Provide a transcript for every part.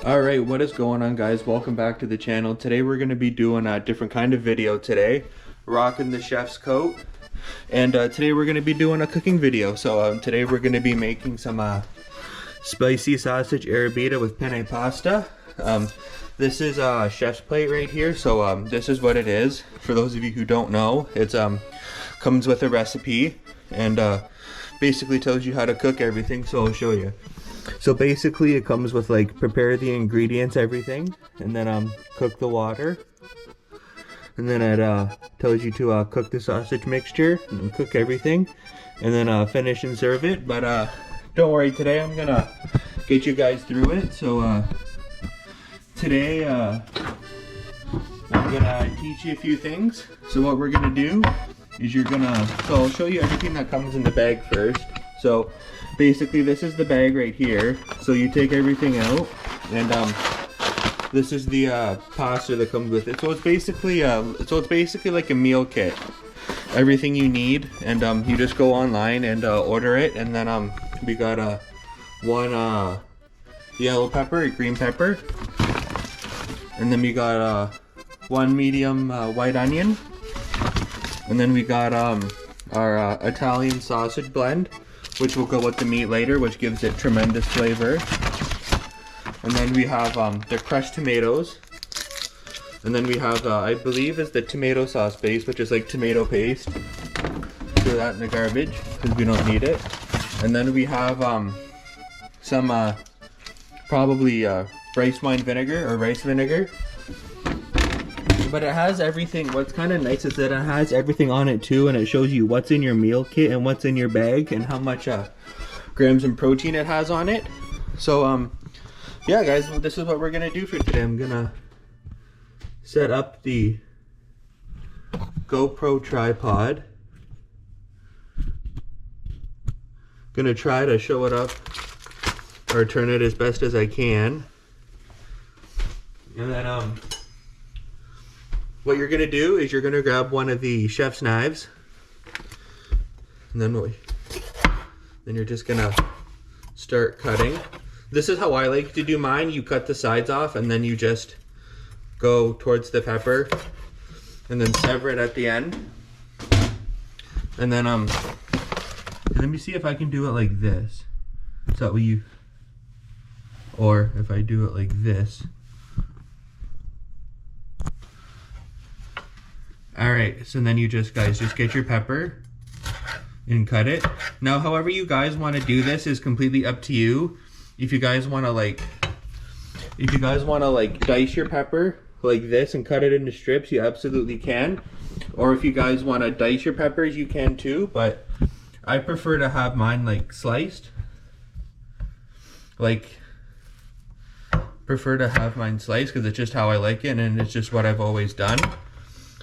Alright, what is going on, guys? Welcome back to the channel. Today we're going to be doing a different kind of video today. Rocking the chef's coat. And today we're going to be doing a cooking video. So today we're going to be making some spicy sausage arrabbiata with penne pasta. This is a chef's plate right here. So this is what it is. For those of you who don't know, it's comes with a recipe and basically tells you how to cook everything. So I'll show you. So basically it comes with like prepare the ingredients, everything, and then cook the water, and then it tells you to cook the sausage mixture and cook everything, and then finish and serve it. But don't worry, today I'm gonna get you guys through it. So today I'm gonna teach you a few things. So what we're gonna do is so I'll show you everything that comes in the bag first. So basically this is the bag right here. So you take everything out, and this is the pasta that comes with it. So it's basically like a meal kit. Everything you need, and you just go online and order it. And then we got one yellow pepper, a green pepper, and then we got one medium white onion, and then we got our Italian sausage blend, which will go with the meat later, which gives it tremendous flavor. And then we have the crushed tomatoes. And then we have, I believe is the tomato sauce base, which is like tomato paste. Throw that in the garbage, because we don't need it. And then we have some probably rice wine vinegar, or rice vinegar. But it has everything. What's kind of nice is that it has everything on it too, and it shows you what's in your meal kit and what's in your bag and how much grams and protein it has on it. So yeah, guys, this is what we're gonna do for today. I'm gonna set up the GoPro tripod. Gonna try to show it up or turn it as best as I can, and then what you're gonna do is you're gonna grab one of the chef's knives, and then you're just gonna start cutting. This is how I like to do mine. You cut the sides off, and then you just go towards the pepper, and then sever it at the end. And then let me see if I can do it like this. So or if I do it like this. Alright, so then you guys just get your pepper and cut it. Now, however you guys want to do this is completely up to you. If you guys want to dice your pepper like this and cut it into strips, you absolutely can. Or if you guys want to dice your peppers, you can too, but I prefer to have mine like sliced. Prefer to have mine sliced because it's just how I like it, and it's just what I've always done.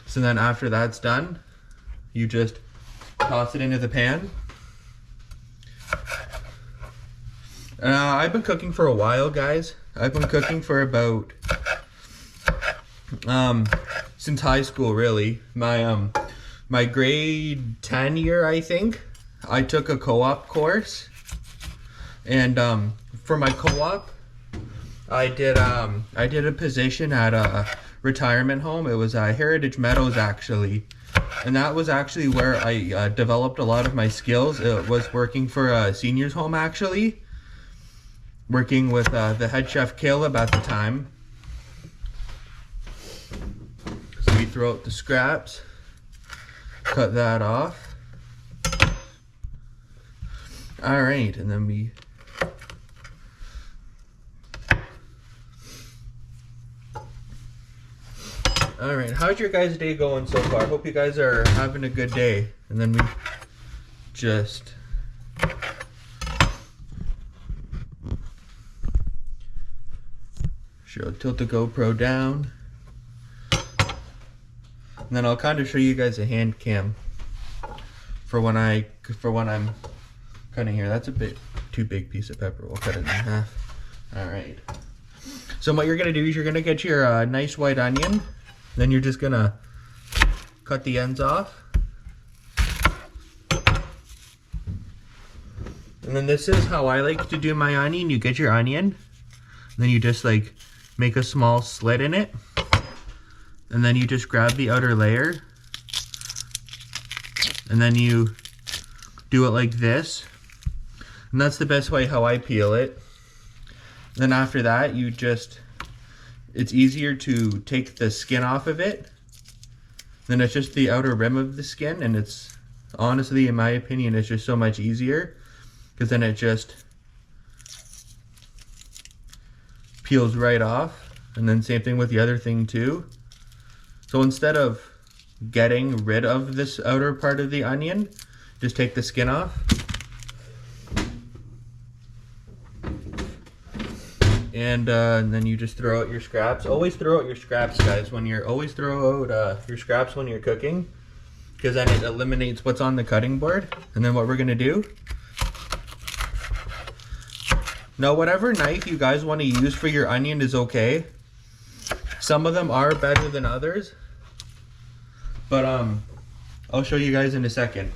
So then after that's done, you just toss it into the pan. I've been cooking for a while, guys. I've been cooking for about since high school, really. My grade 10 year, I think, I took a co-op course, and for my co-op, I did a position at a retirement home. It was Heritage Meadows, actually, and that was actually where I developed a lot of my skills. It was working for a seniors home, actually, working with the head chef Caleb at the time. So we throw out the scraps, cut that off. All right, and then we Alright, how's your guys' day going so far? Hope you guys are having a good day. And then we just tilt the GoPro down. And then I'll kind of show you guys a hand cam for when I'm cutting here. That's a bit too big piece of pepper. We'll cut it in half. Alright. So what you're gonna do is you're gonna get your nice white onion. Then you're just gonna cut the ends off. And then this is how I like to do my onion. You get your onion, Then you just like make a small slit in it. And then you just grab the outer layer. And then you do it like this. And that's the best way how I peel it. Then after that, you just, it's easier to take the skin off of it. Then it's just the outer rim of the skin, and it's, honestly, in my opinion, it's just so much easier. Because then it just peels right off. And then same thing with the other thing too. So instead of getting rid of this outer part of the onion, just take the skin off. And then you just throw out your scraps. Always throw out your scraps, guys, when you're, always throw out your scraps when you're cooking, because then it eliminates what's on the cutting board. And then what we're gonna do, now whatever knife you guys want to use for your onion is okay. Some of them are better than others, but I'll show you guys in a second.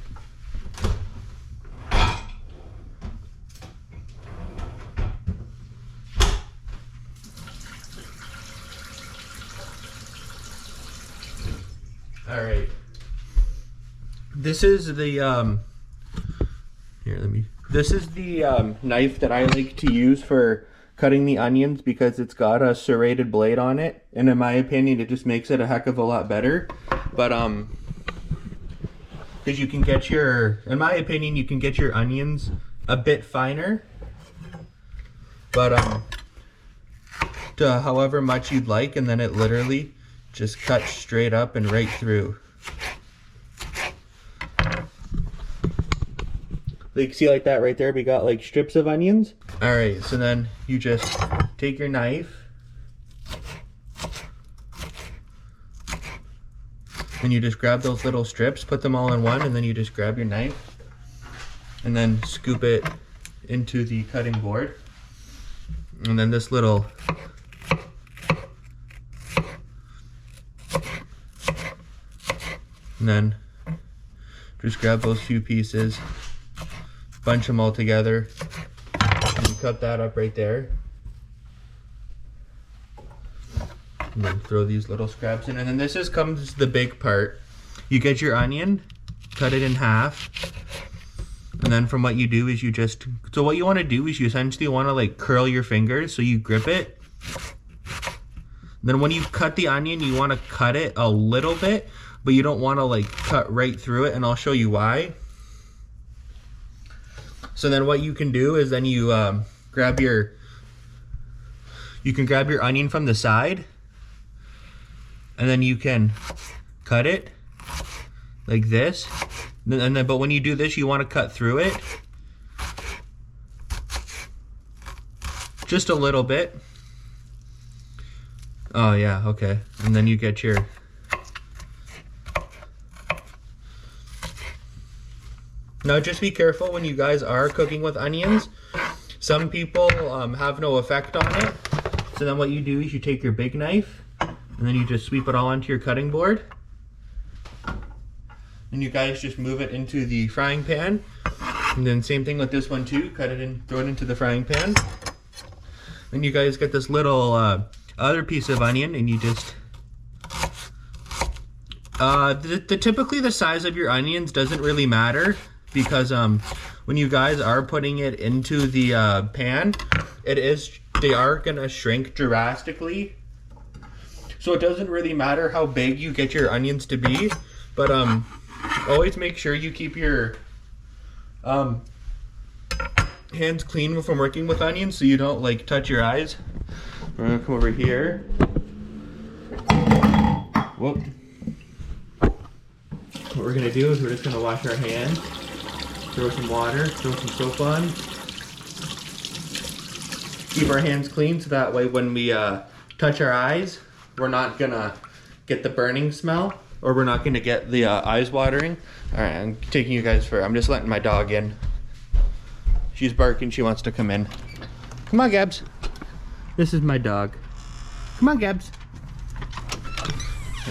All right, this is the this is the knife that I like to use for cutting the onions, because it's got a serrated blade on it, and in my opinion it just makes it a heck of a lot better. But because you can get your, in my opinion, you can get your onions a bit finer, but to however much you'd like, and then it literally just cuts straight up and right through. Like, see like that right there, we got like strips of onions. All right, so then you just take your knife and you just grab those little strips, put them all in one, and then you just grab your knife and then scoop it into the cutting board. And then this little, and then just grab those few pieces, bunch them all together, and you cut that up right there. And then throw these little scraps in. And then this comes the big part. You get your onion, cut it in half, and then from what you do is you just, so what you want to do is you essentially want to like curl your fingers so you grip it. Then when you cut the onion, you want to cut it a little bit, but you don't want to like cut right through it, and I'll show you why. So then what you can do is then you grab your onion from the side, and then you can cut it like this. And then, but when you do this, you want to cut through it just a little bit. Oh yeah, okay. And then you get your, now just be careful when you guys are cooking with onions. Some people have no effect on it. So then what you do is you take your big knife and then you just sweep it all onto your cutting board. And you guys just move it into the frying pan. And then same thing with this one too. Cut it in, throw it into the frying pan. Then you guys get this little other piece of onion, and you just typically the size of your onions doesn't really matter, because when you guys are putting it into the pan, they are gonna shrink drastically. So it doesn't really matter how big you get your onions to be, but always make sure you keep your hands clean from working with onions so you don't like touch your eyes. We're gonna come over here. Whoop. What we're gonna do is we're just gonna wash our hands, throw some water, throw some soap on. Keep our hands clean so that way when we touch our eyes, we're not gonna get the burning smell, or we're not gonna get the eyes watering. All right, I'm taking you guys for, I'm just letting my dog in. She's barking, she wants to come in. Come on, Gabs. This is my dog. Come on, Gabs.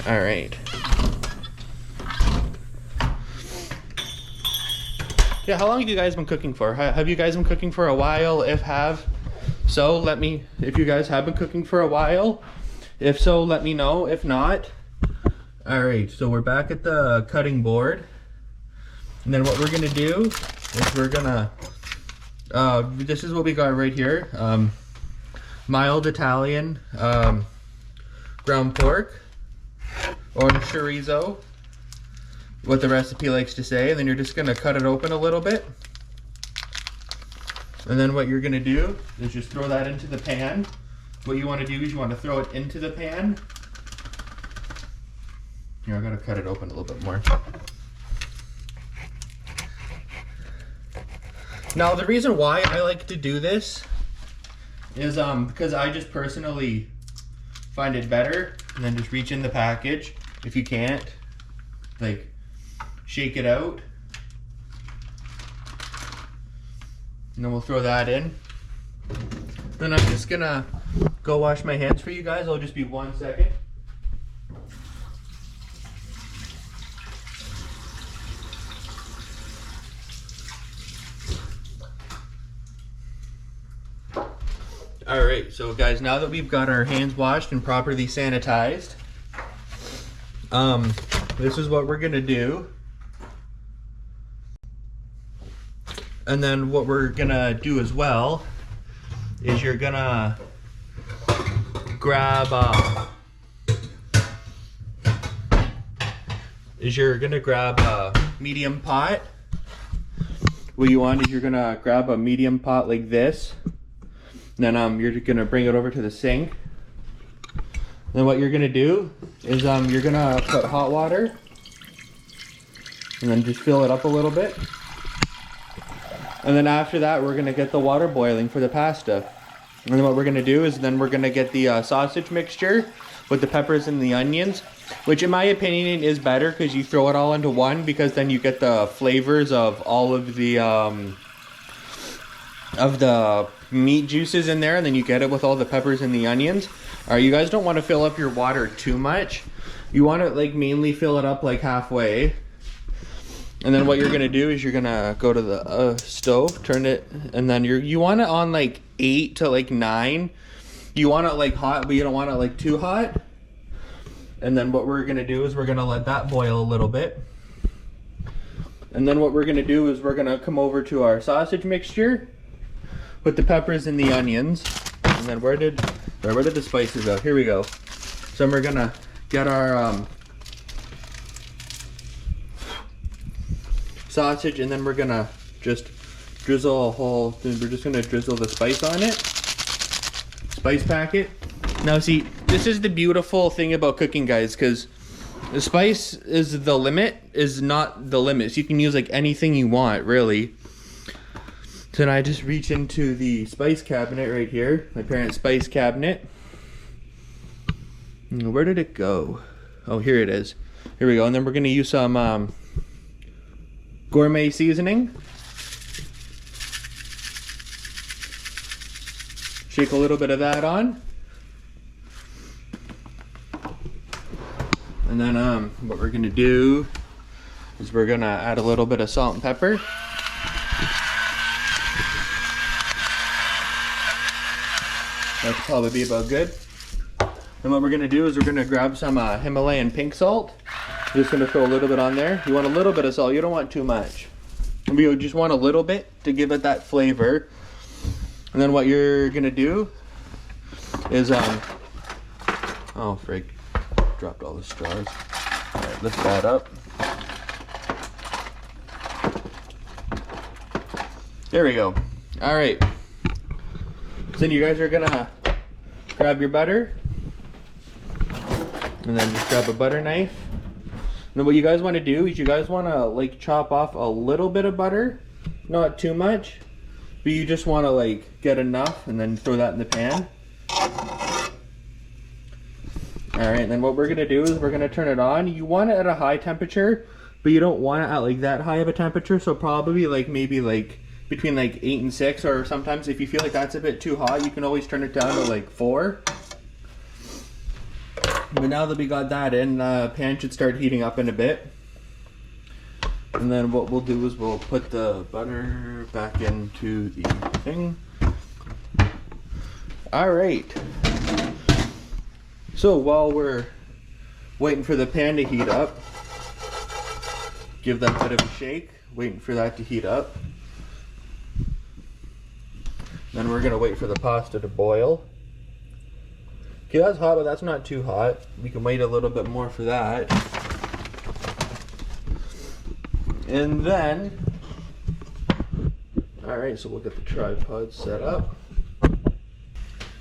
All right. Yeah, how long have you guys been cooking for? Have you guys been cooking for a while? If have, so let me, if you guys have been cooking for a while, if so, let me know. If not, all right, so we're back at the cutting board. And then what we're gonna do is we're gonna, this is what we got right here. Mild Italian ground pork, or chorizo, what the recipe likes to say. And then you're just gonna cut it open a little bit. And then what you're gonna do is just throw that into the pan. What you wanna do is you wanna throw it into the pan. Here, I gotta cut it open a little bit more. Now, the reason why I like to do this is because I just personally find it better. And then just reach in the package. If you can't, like, shake it out. And then we'll throw that in. Then I'm just gonna go wash my hands for you guys. I'll just be 1 second. All right, so guys, now that we've got our hands washed and properly sanitized, this is what we're gonna do. And then what we're gonna do as well is you're gonna grab a medium pot. What you want is you're gonna grab a medium pot like this. Then you're gonna bring it over to the sink. Then what you're gonna do is you're gonna put hot water and then just fill it up a little bit. And then after that, we're gonna get the water boiling for the pasta. And then what we're gonna do is then we're gonna get the sausage mixture with the peppers and the onions, which in my opinion is better because you throw it all into one, because then you get the flavors of all of the meat juices in there, and then you get it with all the peppers and the onions. All right, you guys don't want to fill up your water too much. You want to like mainly fill it up like halfway. And then what you're gonna do is you're gonna go to the stove, turn it, and then you want it on like 8 to like 9. You want it like hot, but you don't want it like too hot. And then what we're gonna do is we're gonna let that boil a little bit. And then what we're gonna do is we're gonna come over to our sausage mixture with the peppers and the onions. And then where did the spices go? Here we go. So we're gonna get our sausage, and then we're gonna just drizzle we're just gonna drizzle the spice on it. Spice packet. Now see, this is the beautiful thing about cooking, guys, because the spice is the limit, is not the limits. You can use like anything you want, really. So then I just reach into the spice cabinet right here, my parents' spice cabinet. Where did it go? Oh, here it is. Here we go. And then we're gonna use some gourmet seasoning. Shake a little bit of that on. And then what we're gonna do is we're gonna add a little bit of salt and pepper. That's probably about good. And what we're gonna do is we're gonna grab some Himalayan pink salt. I'm just gonna throw a little bit on there. You want a little bit of salt, you don't want too much. We just want a little bit to give it that flavor. And then what you're gonna do is, oh frig, dropped all the straws. All right, lift that up. There we go. All right. So then you guys are gonna grab your butter, and then just grab a butter knife. And then what you guys want to do is you guys want to like chop off a little bit of butter, not too much, but you just want to like get enough, and then throw that in the pan. All right, and then what we're gonna do is we're gonna turn it on. You want it at a high temperature, but you don't want it at like that high of a temperature. So probably like maybe like between like 8 and 6, or sometimes if you feel like that's a bit too hot, you can always turn it down to like 4. But now that we got that in, the pan should start heating up in a bit. And then what we'll do is we'll put the butter back into the thing. All right. So while we're waiting for the pan to heat up, give that a bit of a shake, waiting for that to heat up. Then we're gonna wait for the pasta to boil. Okay, that's hot, but that's not too hot. We can wait a little bit more for that. And then, all right, so we'll get the tripod set up.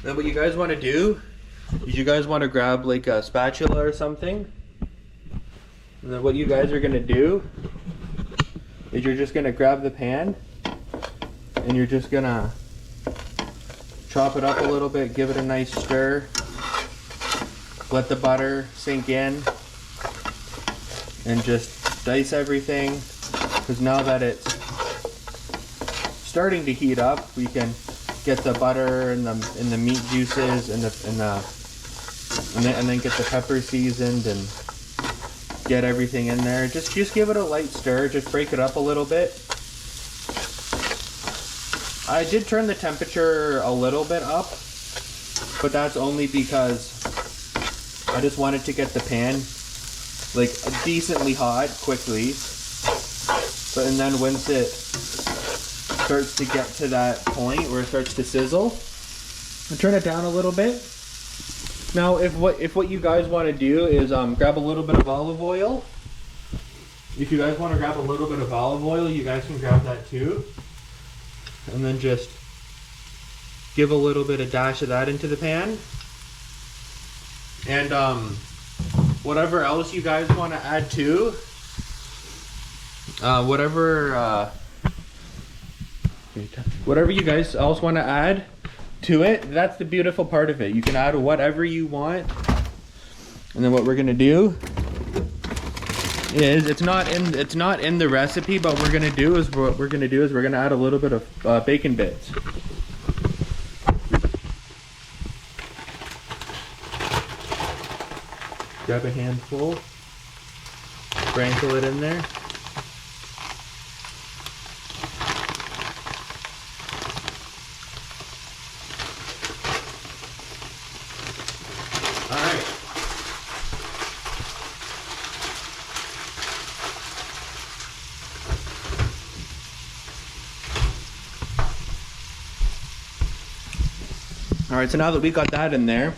Then what you guys wanna do is you guys wanna grab like a spatula or something. And then what you guys are gonna do is you're just gonna grab the pan and you're just gonna chop it up a little bit, give it a nice stir, let the butter sink in, and just dice everything, because now that it's starting to heat up, we can get the butter and the meat juices and then get the pepper seasoned and get everything in there. Just give it a light stir, just break it up a little bit. I did turn the temperature a little bit up, but that's only because I just wanted to get the pan like decently hot quickly. And then once it starts to get to that point where it starts to sizzle, I turn it down a little bit. Now, if what you guys want to do is grab a little bit of olive oil. If you guys want to grab a little bit of olive oil, you guys can grab that too. And then just give a little bit of dash of that into the pan. And whatever else you guys want to add to, whatever you guys else want to add to it, that's the beautiful part of it. You can add whatever you want. And then what we're gonna do is, it's not in the recipe, but we're gonna add a little bit of bacon bits. Grab a handful, sprinkle it in there. All right, so now that we got that in there,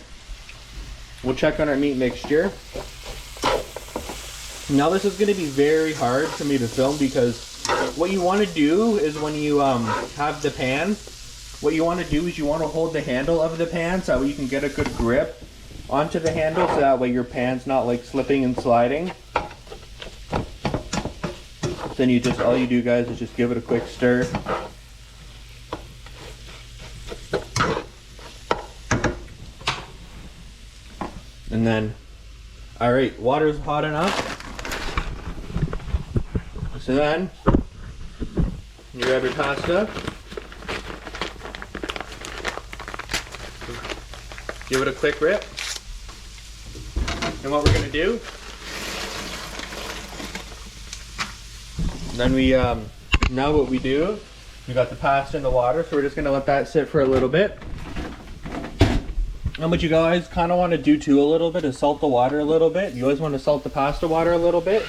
we'll check on our meat mixture. Now this is gonna be very hard for me to film, because what you wanna do is when you have the pan, what you wanna do is you wanna hold the handle of the pan so that you can get a good grip onto the handle, so that way your pan's not like slipping and sliding. Then all you do guys is just give it a quick stir. And then, all right, water's hot enough. So then, you grab your pasta, give it a quick rip. And what we're gonna do, then now what we do, we got the pasta in the water, so we're just gonna let that sit for a little bit. And what you guys kind of want to do too a little bit is salt the water a little bit. You always want to salt the pasta water a little bit.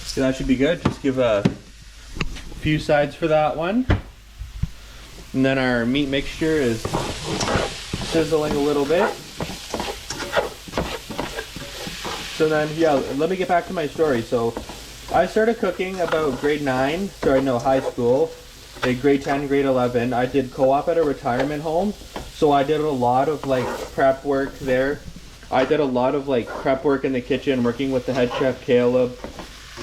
So that should be good. Just give a few sides for that one. And then our meat mixture is sizzling a little bit. So then, yeah, let me get back to my story. So I started cooking about high school. Grade 10, grade 11. I did co-op at a retirement home, so I did a lot of like prep work there. I did a lot of like prep work in the kitchen, working with the head chef Caleb,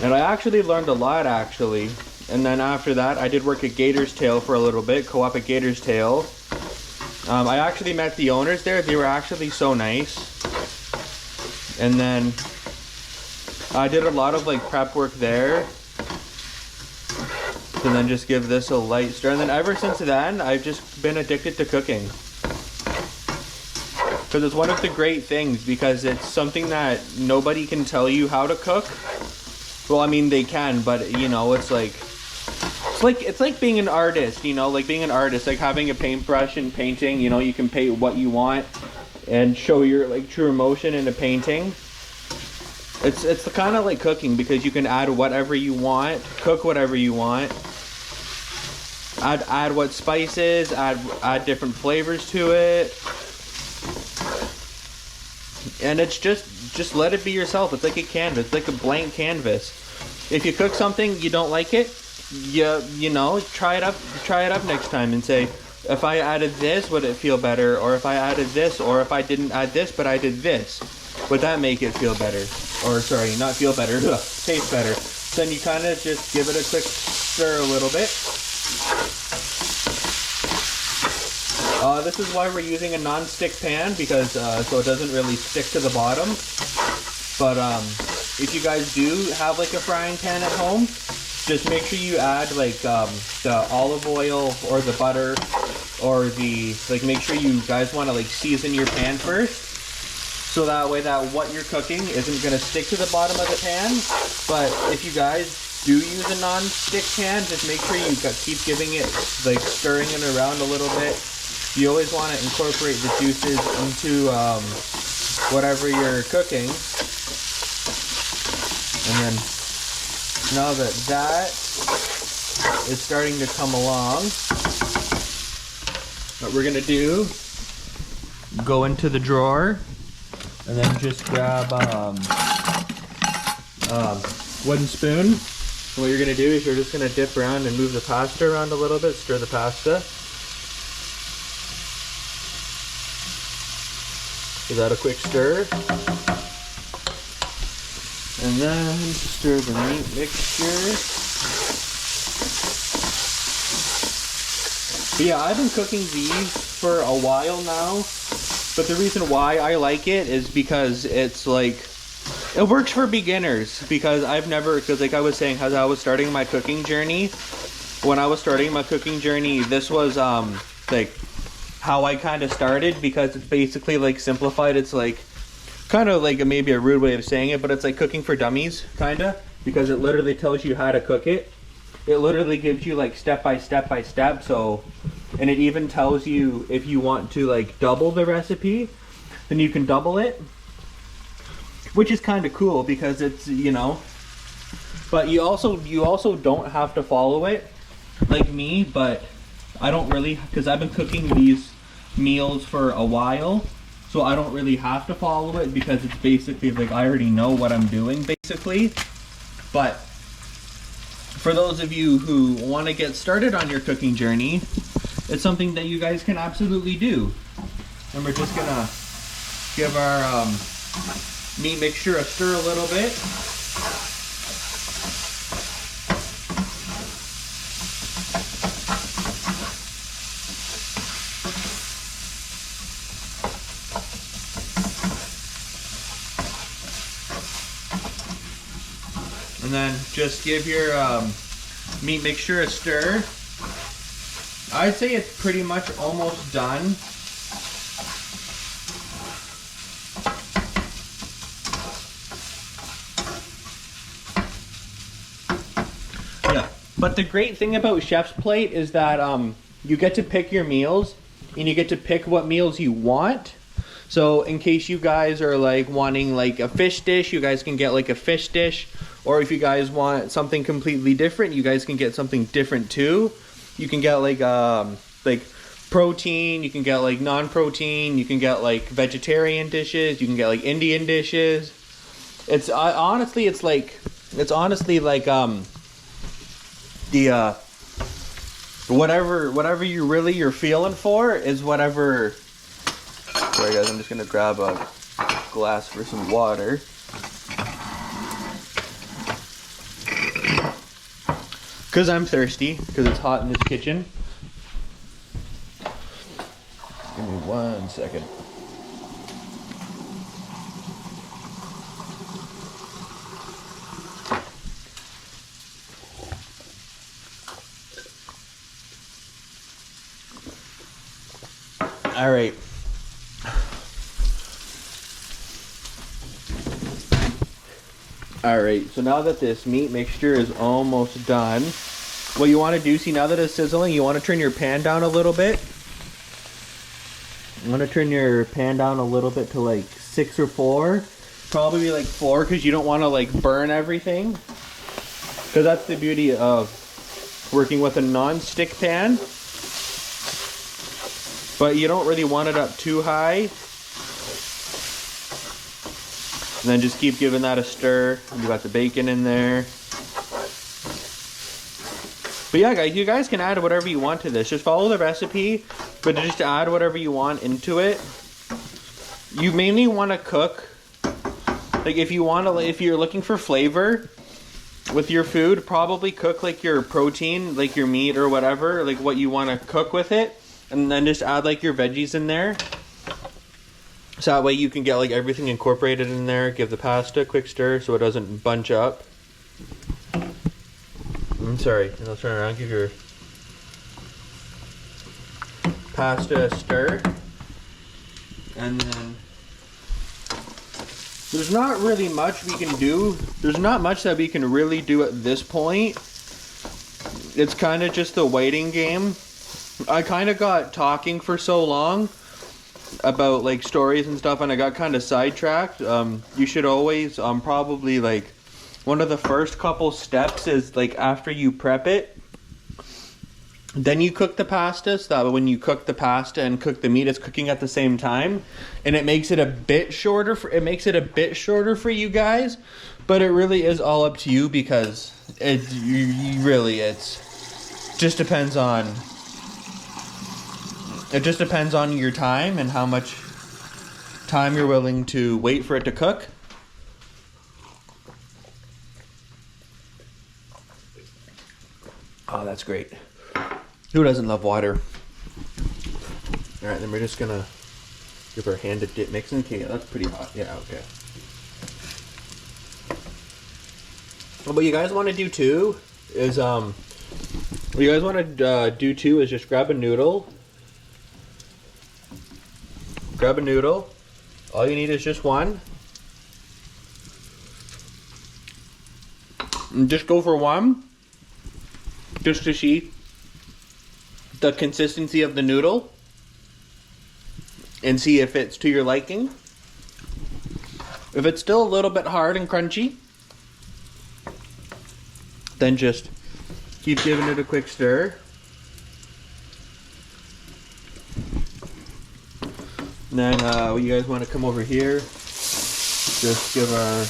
and I actually learned a lot actually. And then after that, I did work at Gator's Tail for a little bit, co-op at Gator's Tail. I actually met the owners there. They were actually so nice. And then I did a lot of like prep work there. And then just give this a light stir. And then ever since then, I've just been addicted to cooking. Because it's one of the great things, because it's something that nobody can tell you how to cook. Well, I mean, they can, but you know, it's like, It's like being an artist, you know, like being an artist, like having a paintbrush and painting, you know, you can paint what you want and show your like true emotion in a painting. It's kind of like cooking, because you can add whatever you want, cook whatever you want, add what spices, add different flavors to it, and it's just let it be yourself. It's like a canvas, like a blank canvas. If you cook something you don't like it, you know, try it up next time and say, if I added this, would it feel better? Or if I added this, or if I didn't add this but I did this, would that make it feel better? Or sorry, not feel better, taste better. Then you kind of just give it a quick stir a little bit. This is why we're using a non-stick pan, because so it doesn't really stick to the bottom. But if you guys do have like a frying pan at home, just make sure you add like the olive oil or the butter, or the, like, make sure you guys want to like season your pan first, so that way that what you're cooking isn't going to stick to the bottom of the pan. But if you guys do use a non-stick pan, just make sure you keep giving it, like, stirring it around a little bit. You always want to incorporate the juices into whatever you're cooking. And then now that that is starting to come along, what we're gonna do, go into the drawer and then just grab wooden spoon. And what you're gonna do is you're just gonna dip around and move the pasta around a little bit, stir the pasta. Give that a quick stir. And then stir the meat mixture. But yeah, I've been cooking these for a while now. But the reason why I like it is because it's like, it works for beginners. Because I've never, because like I was saying, as I was starting my cooking journey, when I was starting my cooking journey, this was like how I kind of started, because it's basically like simplified. It's like kind of like maybe a rude way of saying it, but it's like cooking for dummies, kind of, because it literally tells you how to cook it. It literally gives you like step by step by step. So, and it even tells you if you want to like double the recipe, then you can double it, which is kind of cool, because it's, you know, but you also don't have to follow it like me. But I don't really, because I've been cooking these meals for a while, so I don't really have to follow it, because it's basically like I already know what I'm doing basically. But for those of you who want to get started on your cooking journey, it's something that you guys can absolutely do. And we're just gonna give our meat mixture a stir a little bit. And then just give your meat mixture a stir. I'd say it's pretty much almost done. Yeah, but the great thing about Chef's Plate is that you get to pick your meals, and you get to pick what meals you want. So in case you guys are like wanting like a fish dish, you guys can get like a fish dish. Or if you guys want something completely different, you guys can get something different too. You can get like protein, you can get like non-protein, you can get like vegetarian dishes, you can get like Indian dishes. It's honestly like the whatever you're feeling for is whatever. Sorry guys, I'm just gonna grab a glass for some water. Because I'm thirsty, because it's hot in this kitchen. Give me 1 second. All right. All right, so now that this meat mixture is almost done, what you want to do, see, now that it's sizzling, you want to turn your pan down a little bit. You want to turn your pan down a little bit to like 6 or 4. Probably like 4, because you don't want to like burn everything. Because that's the beauty of working with a non-stick pan. But you don't really want it up too high. And then just keep giving that a stir. You got the bacon in there. But yeah, guys, you guys can add whatever you want to this. Just follow the recipe, but just add whatever you want into it. You mainly want to cook, like if you're looking for flavor with your food, probably cook like your protein, like your meat or whatever, like what you want to cook with it, and then just add like your veggies in there. So that way you can get like everything incorporated in there. Give the pasta a quick stir so it doesn't bunch up. I'm sorry, and I'll turn around, give your pasta a stir. And then there's not really much we can do. There's not much that we can really do at this point. It's kind of just the waiting game. I kind of got talking for so long about like stories and stuff, and I got kind of sidetracked. You should always probably like one of the first couple steps is like after you prep it, then you cook the pasta, so that when you cook the pasta and cook the meat, it's cooking at the same time, and it makes it a bit shorter for you guys. But it really is all up to you, because it's just depends on your time and how much time you're willing to wait for it to cook. Oh, that's great. Who doesn't love water? All right, then we're just gonna give our hand a dip mix. Okay, that's pretty hot. Yeah, okay. Well, what you guys want to do too is just grab a noodle. Grab a noodle. All you need is just one. And just go for one. Just to see the consistency of the noodle and see if it's to your liking. If it's still a little bit hard and crunchy, then just keep giving it a quick stir. And then you guys want to come over here, just give our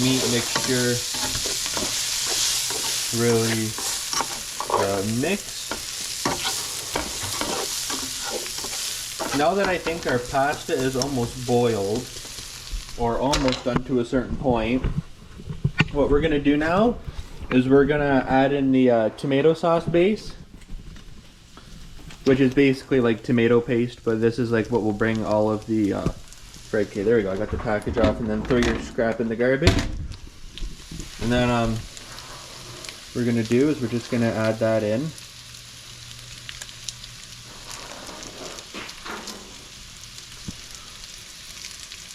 meat mixture really mix. Now that I think our pasta is almost boiled, or almost done to a certain point, what we're gonna do now is we're gonna add in the tomato sauce base, which is basically like tomato paste, but this is like what will bring all of the okay, there we go, I got the package off. And then throw your scrap in the garbage. And then what we're gonna do is we're just gonna add that in.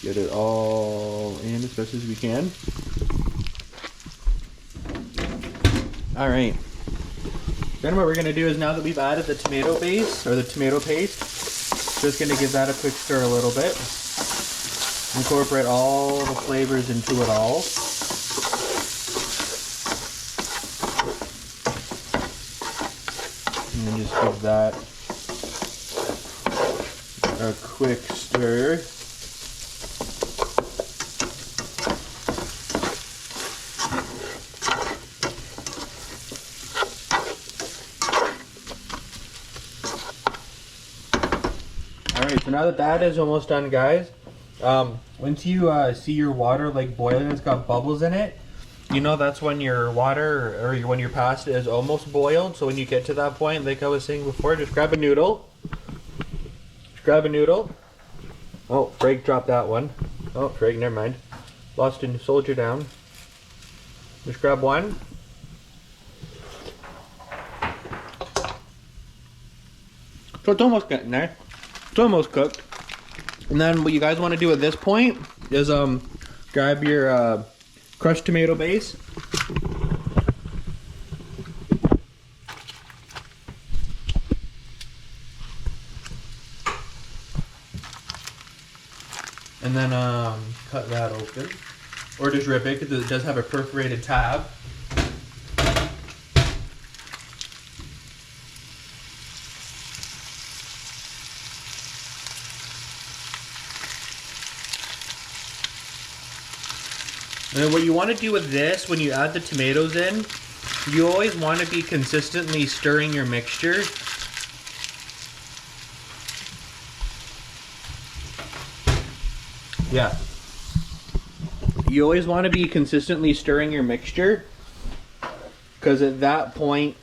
Get it all in as best as we can. All right. Then what we're gonna do is, now that we've added the tomato base, or the tomato paste, just gonna give that a quick stir a little bit. Incorporate all the flavors into it all. And then just give that a quick stir. Alright, so now that that is almost done, guys, once you see your water like boiling, it's got bubbles in it, you know that's when your water, or when your pasta is almost boiled. So when you get to that point, like I was saying before, just grab a noodle. Just grab a noodle. Oh, Craig dropped that one. Oh, Craig, never mind. Lost a soldier down. Just grab one. So it's almost getting there. It's almost cooked. And then what you guys want to do at this point is grab your crushed tomato base. And then cut that open. Or just rip it because it does have a perforated tab. And then what you want to do with this, when you add the tomatoes in, you always want to be consistently stirring your mixture. Yeah. You always want to be consistently stirring your mixture, because at that point,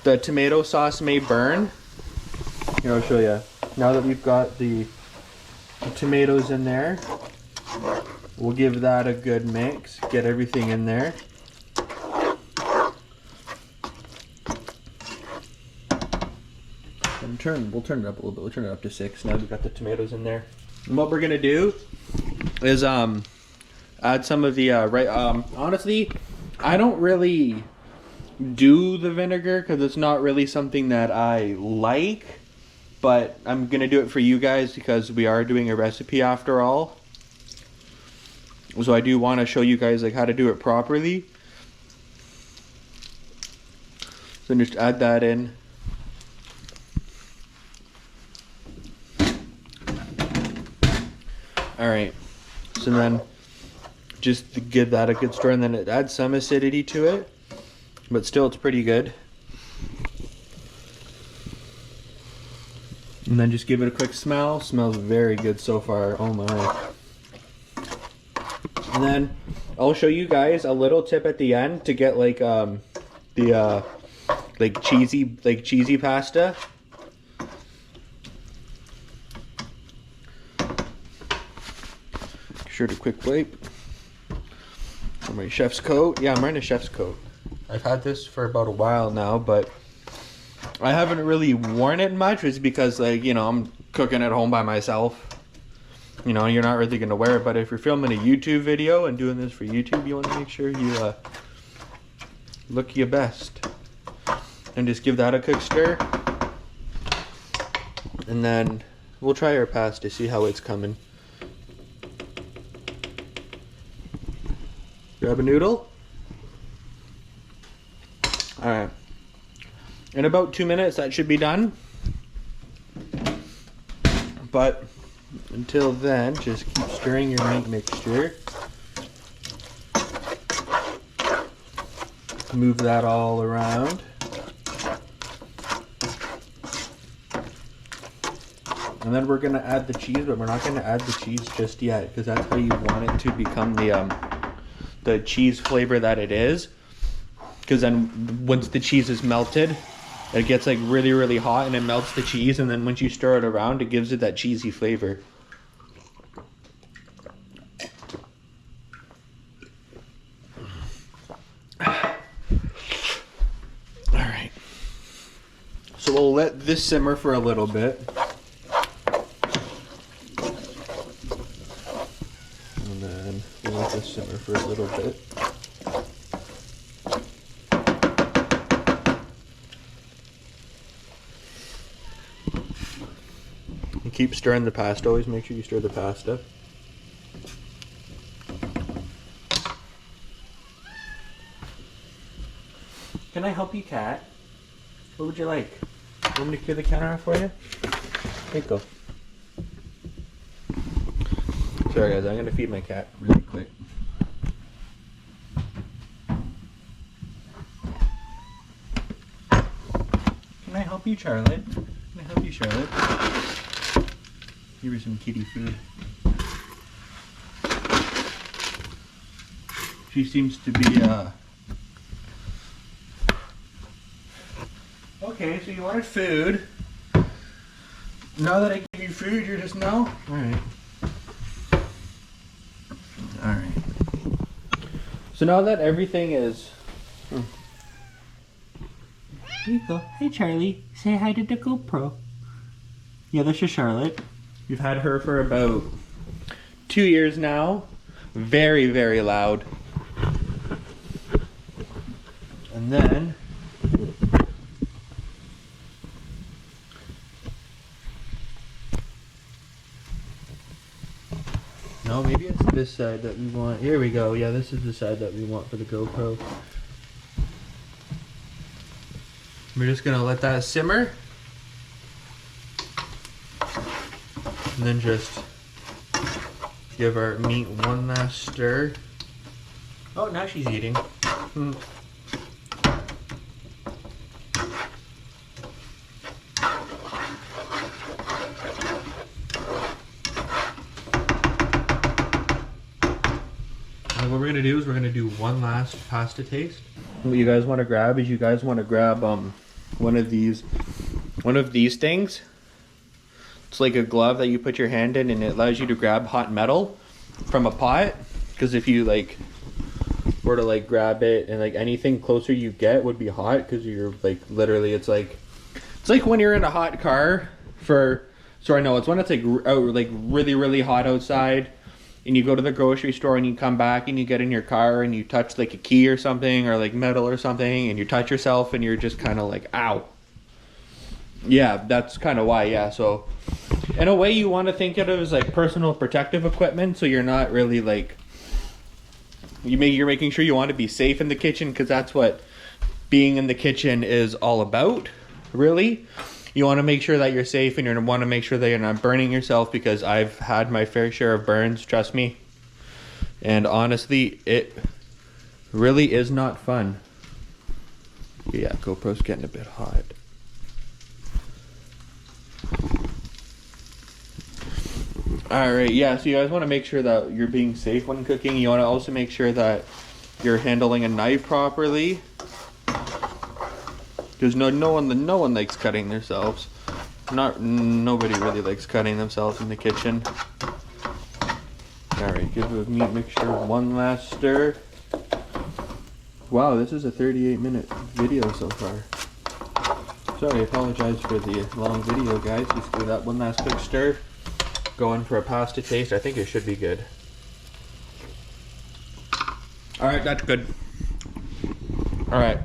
the tomato sauce may burn. Here, I'll show you. Now that we've got the tomatoes in there, we'll give that a good mix, get everything in there. And we'll turn it up a little bit. We'll turn it up to 6 now we've got the tomatoes in there. And what we're gonna do is add some of the honestly, I don't really do the vinegar because it's not really something that I like, but I'm gonna do it for you guys because we are doing a recipe after all. So I do want to show you guys like how to do it properly. So just add that in. Alright, so then just to give that a good stir, and then it adds some acidity to it, but still it's pretty good. And then just give it a quick smell. Smells very good so far. Oh my. And then I'll show you guys a little tip at the end to get like the cheesy pasta. Make sure to quick wipe. For my chef's coat. Yeah, I'm wearing a chef's coat. I've had this for about a while now, but I haven't really worn it much. It's because, like, you know, I'm cooking at home by myself. You know, you're not really going to wear it, but if you're filming a YouTube video and doing this for YouTube, you want to make sure you look your best. And just give that a quick stir. And then we'll try our pasta, see how it's coming. Grab a noodle. Alright. In about 2 minutes, that should be done. But until then, just keep stirring your meat mixture. Move that all around. And then we're going to add the cheese, but we're not going to add the cheese just yet, because that's how you want it to become the cheese flavor that it is. Because then once the cheese is melted, it gets like really, really hot and it melts the cheese, and then once you stir it around, it gives it that cheesy flavor. Alright. So we'll let this simmer for a little bit. And then we'll let this simmer for a little bit. Keep stirring the pasta. Always make sure you stir the pasta. Can I help you, cat? What would you like? Want me to clear the counter off for you? Here you go. Sorry guys, I'm gonna feed my cat really quick. Can I help you, Charlotte? Can I help you, Charlotte? Give her some kitty food. She seems to be, Okay, so you wanted food. Now that I give you food, you're just no? Alright. Alright. So now that everything is... Here you go. Hey, Charlie. Say hi to the GoPro. Yeah, this is Charlotte. We've had her for about 2 years now. Very, very loud. And then No, maybe it's this side that we want. Here we go. Yeah, this is the side that we want for the GoPro. We're just gonna let that simmer. And then just give our meat one last stir. Oh, now she's eating. And what we're gonna do is we're gonna do one last pasta taste. What you guys want to grab is one of these things. It's like a glove that you put your hand in, and it allows you to grab hot metal from a pot. Because if you like were to like grab it, and like anything closer you get would be hot, because you're like literally it's like when you're in a hot car it's when it's like out like really hot outside, and you go to the grocery store and you come back and you get in your car and you touch like a key or something, or like metal or something, and you touch yourself and you're just kind of like, ow. Yeah, that's kind of why. Yeah, so in a way you want to think of it as like personal protective equipment, so you're not really like you're making sure you want to be safe in the kitchen, because that's what being in the kitchen is all about, really. You want to make sure that you're safe, and you want to make sure that you're not burning yourself, because I've had my fair share of burns, trust me. And honestly, it really is not fun. Yeah, GoPro's getting a bit hot. Alright, yeah, so you guys want to make sure that you're being safe when cooking. You want to also make sure that you're handling a knife properly. Because no one likes cutting themselves. Nobody really likes cutting themselves in the kitchen. Alright, give the meat mixture one last stir. Wow, this is a 38-minute video so far. Sorry, I apologize for the long video, guys. Just give that one last quick stir. Go in for a pasta taste. I think it should be good. Alright, that's good. Alright.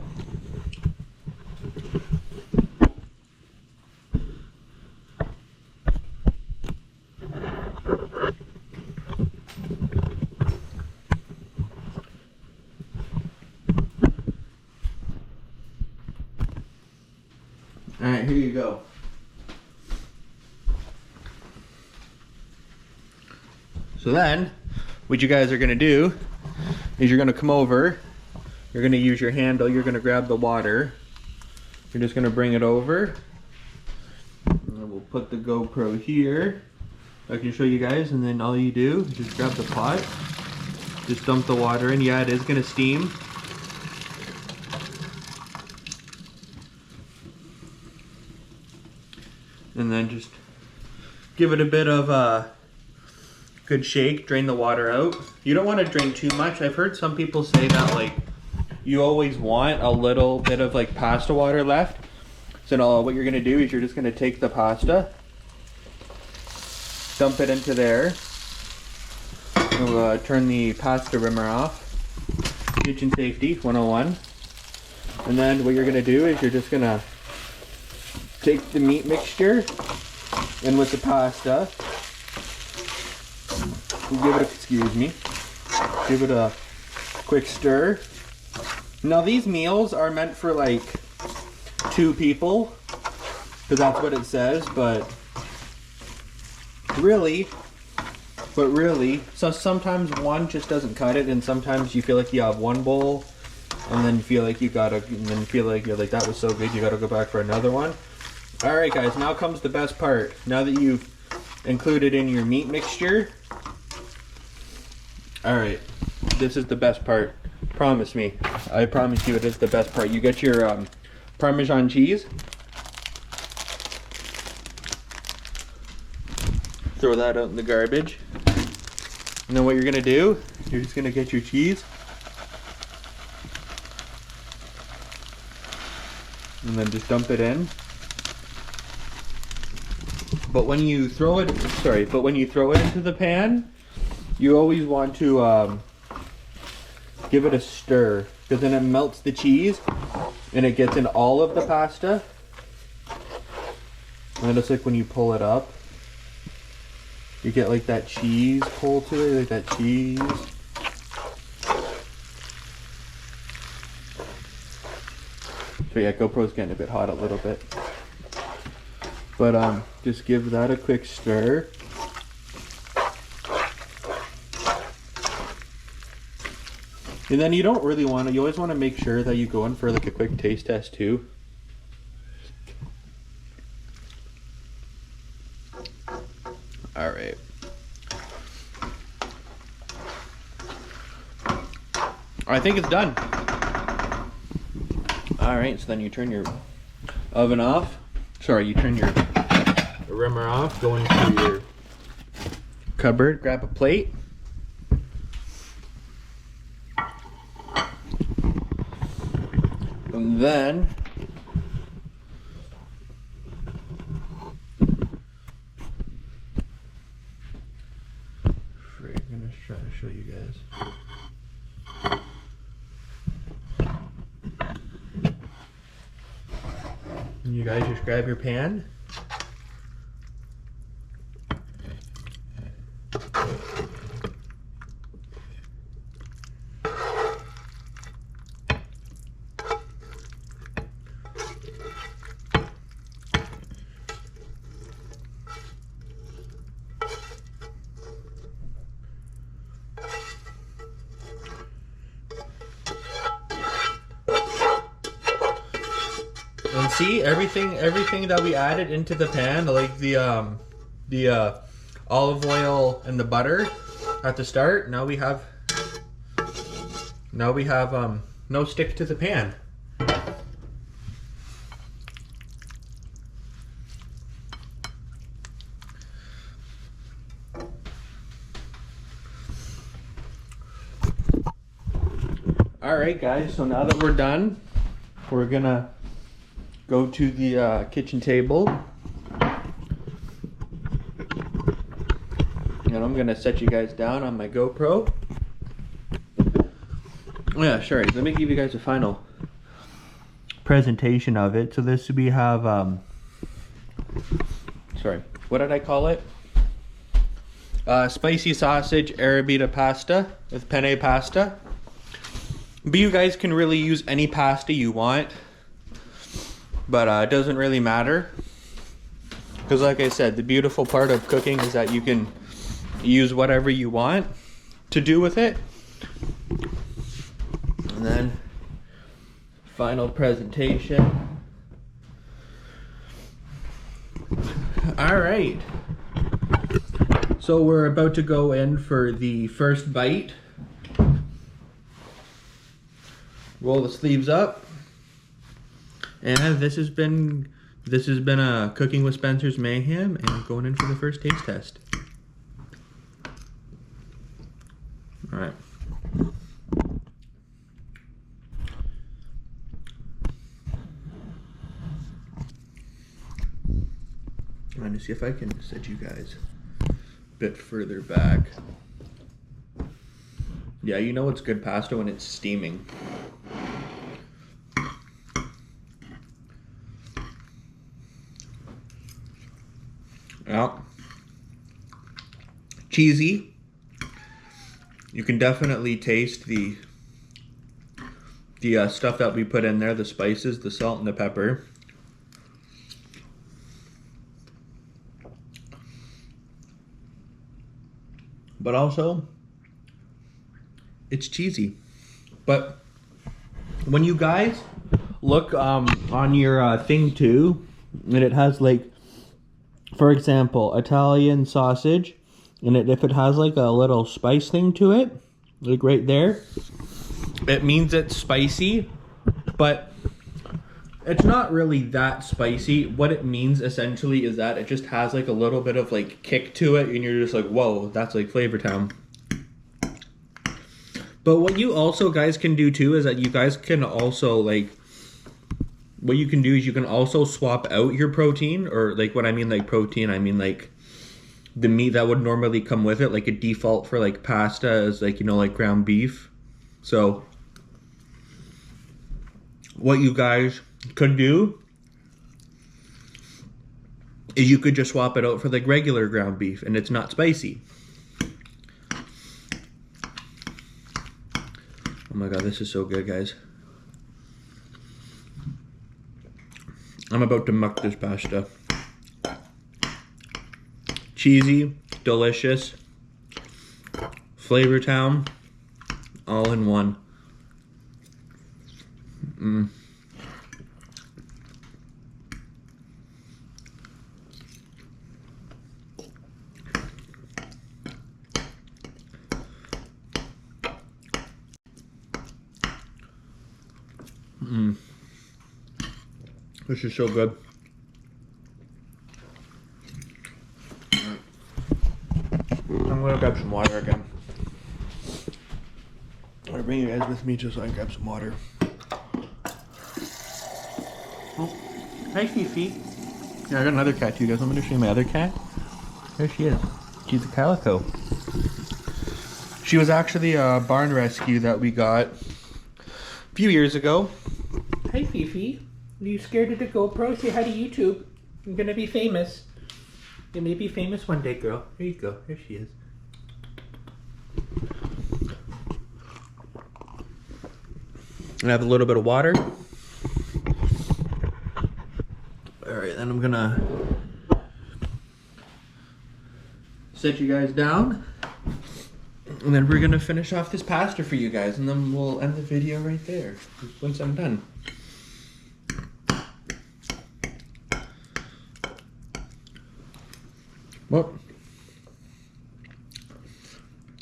Alright, here you go. So then, what you guys are going to do is you're going to come over, you're going to use your handle, you're going to grab the water, you're just going to bring it over, and then we'll put the GoPro here. I can show you guys, and then all you do is just grab the pot, just dump the water in. Yeah, it is going to steam. And then just give it a bit of a good shake, drain the water out. You don't want to drain too much. I've heard some people say that like you always want a little bit of like pasta water left. So now what you're going to do is you're just going to take the pasta, dump it into there. We'll turn the pasta rimmer off. Kitchen safety 101. And then what you're going to do is you're just going to take the meat mixture in with the pasta. Give it a quick stir. Now these meals are meant for like 2 people, because that's what it says, but really, so sometimes one just doesn't cut it, and sometimes you feel like you have one bowl, and then feel like you're like, that was so good, you gotta go back for another one. Alright guys, now comes the best part. Now that you've included in your meat mixture, alright, this is the best part. Promise me. I promise you it is the best part. You get your Parmesan cheese. Throw that out in the garbage. And then what you're going to do, you're just going to get your cheese. And then just dump it in. But when you throw it into the pan, you always want to give it a stir, because then it melts the cheese and it gets in all of the pasta. And then it's like when you pull it up, You get like that cheese pull to it, like that cheese. So yeah, GoPro's getting a bit hot a little bit. But just give that a quick stir. And then you don't really want to, you always want to make sure that you go in for like a quick taste test too. All right. I think it's done. All right, so then you turn your oven off. Sorry, you turn your rimmer off, go into your cupboard, grab a plate. And then I'm gonna try to show you guys. And you guys just grab your pan. And see, everything that we added into the pan, like the olive oil and the butter at the start, now we have no stick to the pan. All right, guys, so now that we're done, we're gonna go to the kitchen table, and I'm gonna set you guys down on my GoPro. Yeah, sure. Let me give you guys a final presentation of it. So this we have, sorry, what did I call it? Spicy sausage arrabbiata pasta with penne pasta. But you guys can really use any pasta you want. But it doesn't really matter, because like I said, the beautiful part of cooking is that you can use whatever you want to do with it. And then final presentation. All right, so we're about to go in for the first bite. Roll the sleeves up. And this has been a Cooking with Spencer's Mayhem, and going in for the first taste test. All right. I'm going to see if I can set you guys a bit further back. Yeah, you know it's good pasta when it's steaming. Yeah. Cheesy. You can definitely taste the stuff that we put in there, the spices, the salt and the pepper. But also, it's cheesy. But when you guys look on your thing too, and it has like, for example, Italian sausage, and if it has like a little spice thing to it, like right there, it means it's spicy, but it's not really that spicy. What it means essentially is that it just has like a little bit of like kick to it, and you're just like, whoa, that's like Flavor Town. But what you also guys can do too is that you guys can also like, what you can do is you can also swap out your protein, or like when I mean like protein, I mean like the meat that would normally come with it, like a default for like pasta is like, you know, like ground beef. So what you guys could do is you could just swap it out for like regular ground beef and it's not spicy. Oh my god, this is so good, guys. I'm about to muck this pasta. Cheesy, delicious, Flavor Town, all in one. This is so good. I'm gonna grab some water again. I'll bring you guys with me just so I can grab some water. Oh, hi Fifi. Yeah, I got another cat too, you guys. I'm gonna show you my other cat. There she is. She's a calico. She was actually a barn rescue that we got a few years ago. Hi Fifi. Are you scared of the GoPro? Say hi to YouTube. I'm gonna be famous. You may be famous one day, girl. There you go. There she is. I have a little bit of water. Alright, then I'm gonna set you guys down. And then we're gonna finish off this pasta for you guys, and then we'll end the video right there once I'm done. Well,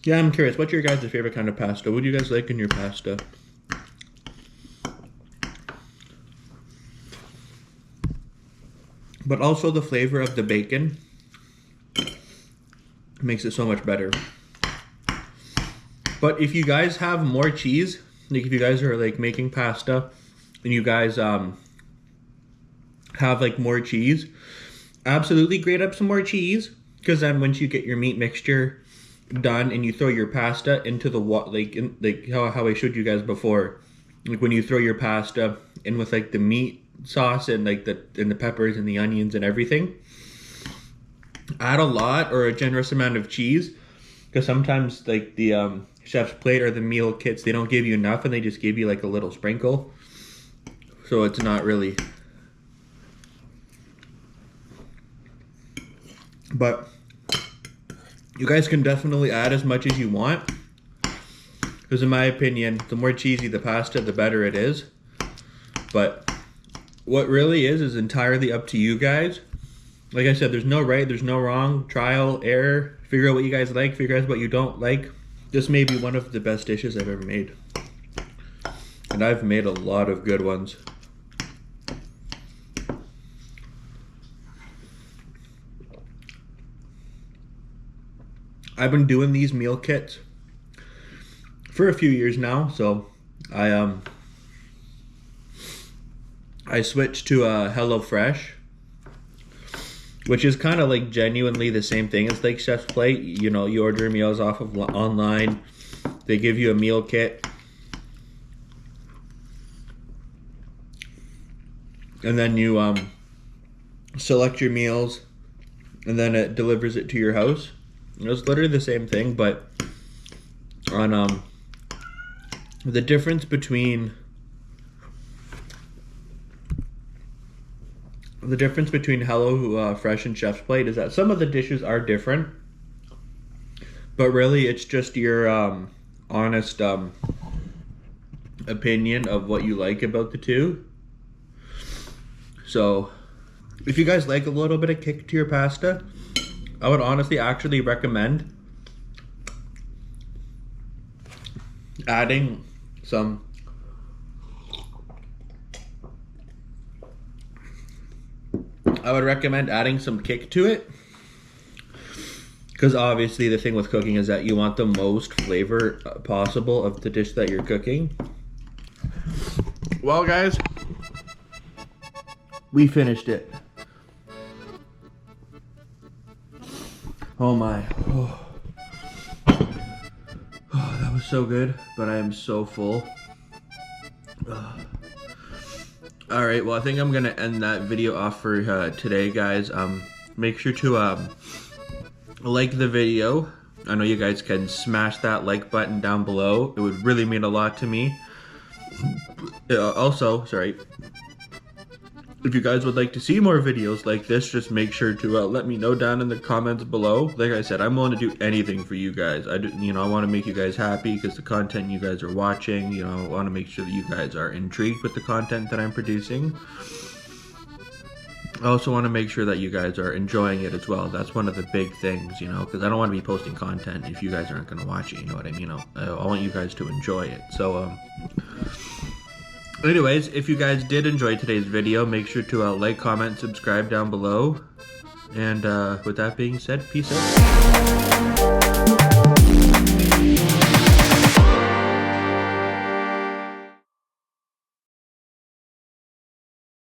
yeah, I'm curious. What's your guys' favorite kind of pasta? What do you guys like in your pasta? But also the flavor of the bacon makes it so much better. But if you guys have more cheese, like if you guys are like making pasta and you guys have like more cheese, absolutely grate up some more cheese, because then once you get your meat mixture done and you throw your pasta into the like how I showed you guys before, like when you throw your pasta in with like the meat sauce and like the peppers and the onions and everything, add a lot or a generous amount of cheese, because sometimes like the chef's plate or the meal kits, they don't give you enough and they just give you like a little sprinkle, so it's not really. But you guys can definitely add as much as you want, because in my opinion, the more cheesy the pasta, the better it is. But what really is entirely up to you guys. Like I said, there's no right, there's no wrong. Trial, error, figure out what you guys like, figure out what you don't like. This may be one of the best dishes I've ever made. And I've made a lot of good ones. I've been doing these meal kits for a few years now, so I switched to HelloFresh, which is kind of like genuinely the same thing as like Chef's Plate. You know, you order meals off of online, they give you a meal kit, and then you select your meals, and then it delivers it to your house. It's literally the same thing, but on the difference between HelloFresh and Chef's Plate is that some of the dishes are different, but really it's just your honest opinion of what you like about the two. So if you guys like a little bit of kick to your pasta, I would honestly actually recommend adding some kick to it, because obviously the thing with cooking is that you want the most flavor possible of the dish that you're cooking. Well guys, we finished it. Oh my. Oh, that was so good, but I am so full. Alright, well I think I'm gonna end that video off for today, guys. make sure to like the video. I know you guys can smash that like button down below. It would really mean a lot to me. Also, sorry, if you guys would like to see more videos like this, just make sure to let me know down in the comments below. Like I said, I'm willing to do anything for you guys. I want to make you guys happy because the content you guys are watching, I want to make sure that you guys are intrigued with the content that I'm producing. I also want to make sure that you guys are enjoying it as well. That's one of the big things, because I don't want to be posting content if you guys aren't going to watch it, you know what I mean? I want you guys to enjoy it. So, anyways, if you guys did enjoy today's video, make sure to like, comment, subscribe down below. And with that being said, peace out.